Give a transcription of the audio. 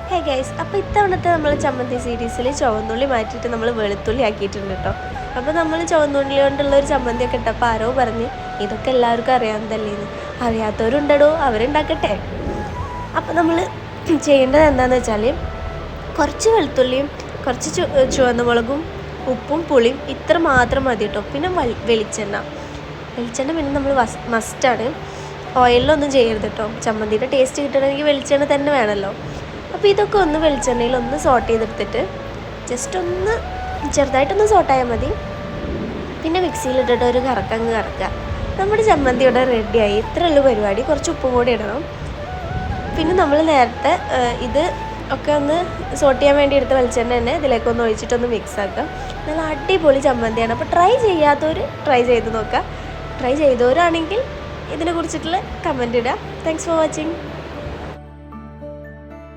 Hey guys, അപ്പോൾ ഇത്തവണത്തെ നമ്മൾ ചമ്മന്തി സീരീസിൽ ചുവന്നുള്ളി മാറ്റിയിട്ട് നമ്മൾ വെളുത്തുള്ളി ആക്കിയിട്ടുണ്ട് കേട്ടോ. അപ്പോൾ നമ്മൾ ചുവന്നുള്ളി കൊണ്ടുള്ള ഒരു ചമ്മന്തിയൊക്കെ ഇട്ടപ്പോൾ ആരോ പറഞ്ഞ് ഇതൊക്കെ എല്ലാവർക്കും അറിയാവുന്നതല്ലേന്ന്. അറിയാത്തവരുണ്ടോ, അവരുണ്ടാക്കട്ടെ. അപ്പോൾ നമ്മൾ ചെയ്യേണ്ടത് എന്താണെന്ന് വെച്ചാൽ കുറച്ച് വെളുത്തുള്ളിയും കുറച്ച് ചുവന്ന മുളകും ഉപ്പും പുളിയും ഇത്ര മാത്രം മതി കേട്ടോ. പിന്നെ വെളിച്ചെണ്ണ പിന്നെ നമ്മൾ മസ്റ്റാണ്. ഓയിലൊന്നും ചെയ്യരുത് കേട്ടോ. ചമ്മന്തിയുടെ ടേസ്റ്റ് കിട്ടണമെങ്കിൽ വെളിച്ചെണ്ണ തന്നെ വേണമല്ലോ. അപ്പോൾ ഇതൊക്കെ ഒന്ന് വെളിച്ചെണ്ണയിൽ ഒന്ന് സോട്ട് ചെയ്തെടുത്തിട്ട് ജസ്റ്റ് ഒന്ന് ചെറുതായിട്ടൊന്ന് സോട്ടായാൽ മതി. പിന്നെ മിക്സിയിലിട്ടിട്ട് ഒരു കറക്കുക. നമ്മുടെ ചമ്മന്തി ഇവിടെ റെഡിയായി. ഇത്രയുള്ള പരിപാടി. കുറച്ച് ഉപ്പും കൂടി ഇടണം. പിന്നെ നമ്മൾ നേരത്തെ ഇത് ഒക്കെ ഒന്ന് സോട്ട് ചെയ്യാൻ വേണ്ടി എടുത്ത വെളിച്ചെണ്ണ തന്നെ ഇതിലേക്കൊന്ന് ഒഴിച്ചിട്ടൊന്ന് മിക്സ് ആക്കുക. നല്ല അടിപൊളി ചമ്മന്തിയാണ്. അപ്പോൾ ട്രൈ ചെയ്യാത്തവർ ട്രൈ ചെയ്ത് നോക്കുക. ട്രൈ ചെയ്തവരാണെങ്കിൽ ഇതിനെക്കുറിച്ചിട്ടുള്ള കമൻറ്റ് ഇടുക. Thanks for watching.